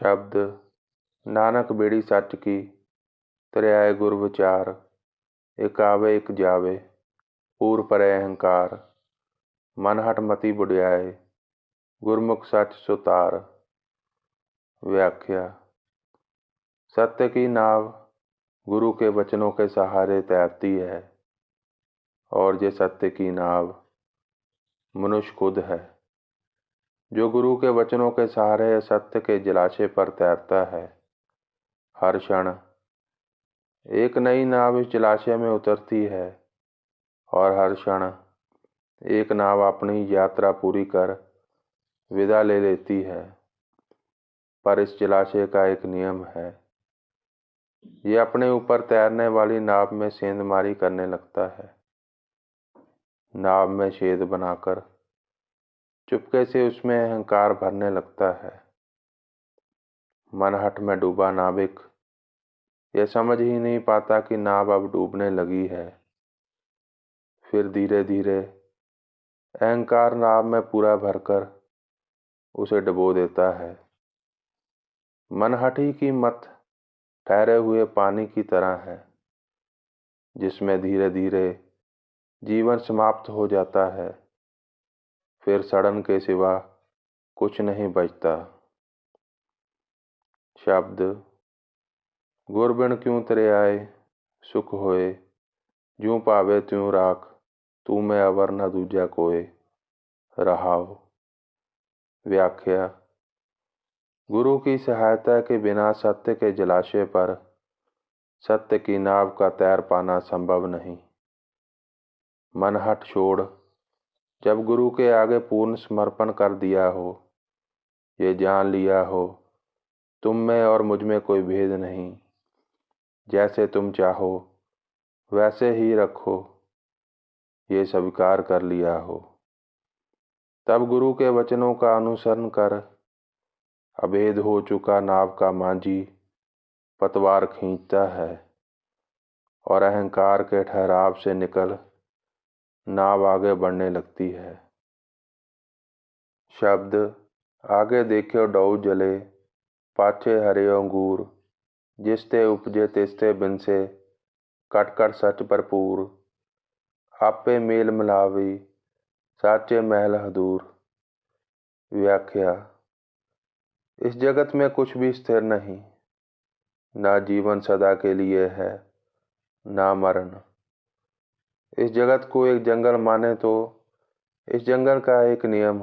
शब्द नानक बेड़ी सच की, तरियाए गुर विचार। एक आवे एक जावे, पूर परै अहंकार। मन हट मति बुढ़ियाए, गुरमुख सच सुतार। व्याख्या। सत्य की नाव गुरु के वचनों के सहारे तैरती है, और ये सत्य की नाव मनुष्य खुद है, जो गुरु के वचनों के सहारे सत्य के जलाशय पर तैरता है। हर क्षण एक नई नाव इस जलाशय में उतरती है, और हर क्षण एक नाव अपनी यात्रा पूरी कर विदा ले लेती है। पर इस जलाशय का एक नियम है, ये अपने ऊपर तैरने वाली नाव में सेंधमारी करने लगता है। नाव में छेद बनाकर चुपके से उसमें अहंकार भरने लगता है। मनहट में डूबा नाविक यह समझ ही नहीं पाता कि नाव अब डूबने लगी है। फिर धीरे धीरे अहंकार नाव में पूरा भरकर उसे डुबो देता है। मनहटी की मत ठहरे हुए पानी की तरह है, जिसमें धीरे धीरे जीवन समाप्त हो जाता है। फिर सड़न के सिवा कुछ नहीं बचता। शब्द गुर बिन क्यों तरियाए, सुख होए। ज्यों पावे त्यों राख, तू में अवर न दूजा कोय। रहाओ। व्याख्या। गुरु की सहायता के बिना सत्य के जलाशय पर सत्य की नाव का तैर पाना संभव नहीं। मनहट छोड़ जब गुरु के आगे पूर्ण समर्पण कर दिया हो, ये जान लिया हो तुम में और मुझ में कोई भेद नहीं, जैसे तुम चाहो वैसे ही रखो, ये स्वीकार कर लिया हो, तब गुरु के वचनों का अनुसरण कर अभेद हो चुका नाव का मांझी पतवार खींचता है, और अहंकार के ठहराव से निकल नाव आगे बढ़ने लगती है। शब्द आगे देखो डौ जले, पाछे हरियो अंगूर। जिसते उपजे तिसते बिनसे, कट कट सच भरपूर। आपे मेल मिलावी, साचे महल हदूर। व्याख्या। इस जगत में कुछ भी स्थिर नहीं, ना जीवन सदा के लिए है, ना मरण। इस जगत को एक जंगल माने तो इस जंगल का एक नियम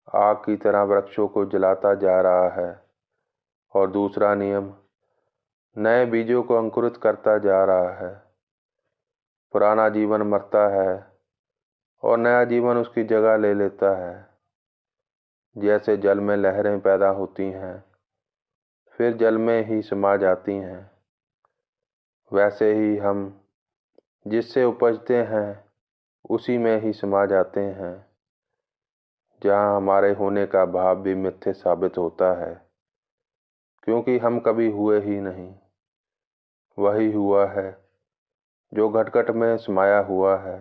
आग की तरह वृक्षों को जलाता जा रहा है, और दूसरा नियम नए बीजों को अंकुरित करता जा रहा है। पुराना जीवन मरता है और नया जीवन उसकी जगह ले लेता है। जैसे जल में लहरें पैदा होती हैं, फिर जल में ही समा जाती हैं, वैसे ही हम जिससे उपजते हैं उसी में ही समा जाते हैं, जहाँ हमारे होने का भाव भी मिथ्या साबित होता है, क्योंकि हम कभी हुए ही नहीं। वही हुआ है जो घटघट में समाया हुआ है,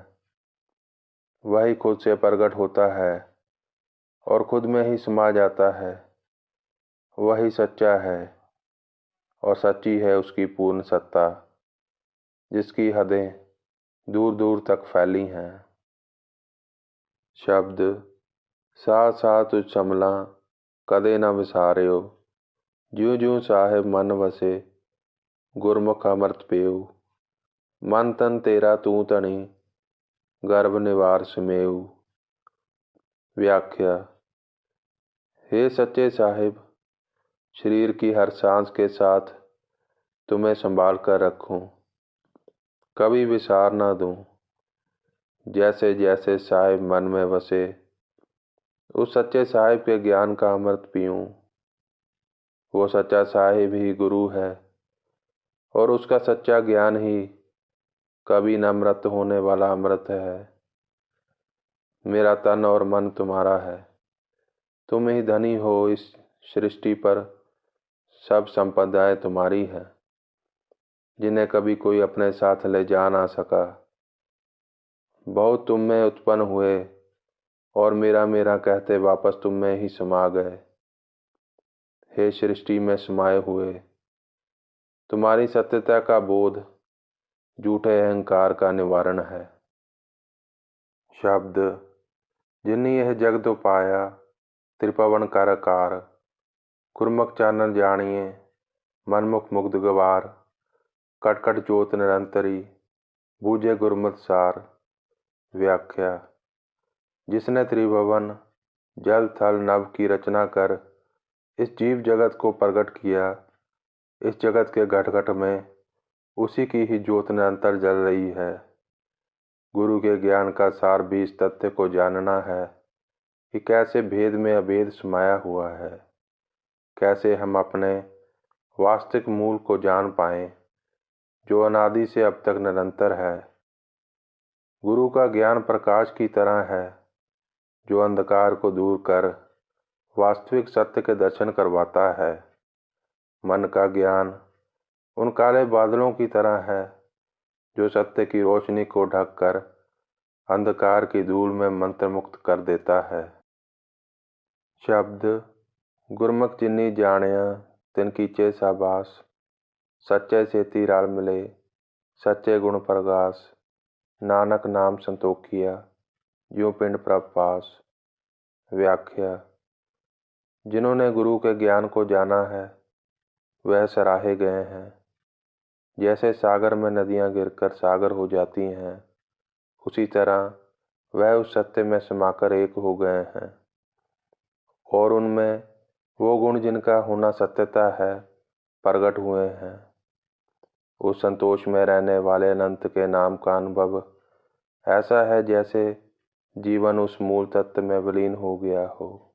वही खुद से प्रकट होता है और खुद में ही समा जाता है। वही सच्चा है, और सच्ची है उसकी पूर्ण सत्ता, जिसकी हदें दूर दूर तक फैली हैं। शब्द साथ साथ चमला, कदे न विसारियो। ज्यों ज्यों साहिब मन वसे, गुरमुख अमृत पेऊ। मन तन तेरा तू तणी, गर्भ निवार सुमेऊ। व्याख्या। हे सच्चे साहिब, शरीर की हर सांस के साथ तुम्हें संभाल कर रखूं, कभी विसार ना दूं। जैसे जैसे साहिब मन में बसे, उस सच्चे साहिब के ज्ञान का अमृत पीऊं। वो सच्चा साहिब ही गुरु है, और उसका सच्चा ज्ञान ही कभी न मृत होने वाला अमृत है। मेरा तन और मन तुम्हारा है, तुम ही धनी हो इस सृष्टि पर। सब संपदाएं तुम्हारी है, जिन्हें कभी कोई अपने साथ ले जा ना सका। बहुत तुम में उत्पन्न हुए, और मेरा मेरा कहते वापस तुम में ही समा गए। हे सृष्टि में समाये हुए। तुम्हारी सत्यता का बोध झूठे अहंकार का निवारण है। शब्द जिन्नी यह जगत उपाया, त्रिपवन कर आकार, गुरमुख चानन जानिए, मनमुख मुग्ध गवार, कट कट जोत निरंतरी, बूझे गुरमत सार। व्याख्या जिसने त्रिभुवन जल थल नभ की रचना कर इस जीव जगत को प्रकट किया, इस जगत के घट घट में उसी की ही ज्योत निरंतर जल रही है। गुरु के ज्ञान का सार भी इस तथ्य को जानना है कि कैसे भेद में अभेद समाया हुआ है, कैसे हम अपने वास्तविक मूल को जान पाएं जो अनादि से अब तक निरंतर है। गुरु का ज्ञान प्रकाश की तरह है जो अंधकार को दूर कर वास्तविक सत्य के दर्शन करवाता है। मन का ज्ञान उन काले बादलों की तरह है जो सत्य की रोशनी को ढक कर अंधकार की धूल में मंत्रमुक्त कर देता है। शब्द गुरमुख जिन्नी जानिया तिन कीचे साबास, सच्चे सेती रल मिले, सच्चे गुण प्रगास, नानक नाम संतोखिया, ज्यों पिंड प्रभ पास। व्याख्या जिन्होंने गुरु के ज्ञान को जाना है वह सराहे गए हैं। जैसे सागर में नदियां गिरकर सागर हो जाती हैं, उसी तरह वह उस सत्य में समाकर एक हो गए हैं और उनमें वो गुण जिनका होना सत्यता है प्रकट हुए हैं। उस संतोष में रहने वाले अनंत के नाम का अनुभव ऐसा है जैसे जीवन उस मूल तत्व में विलीन हो गया हो।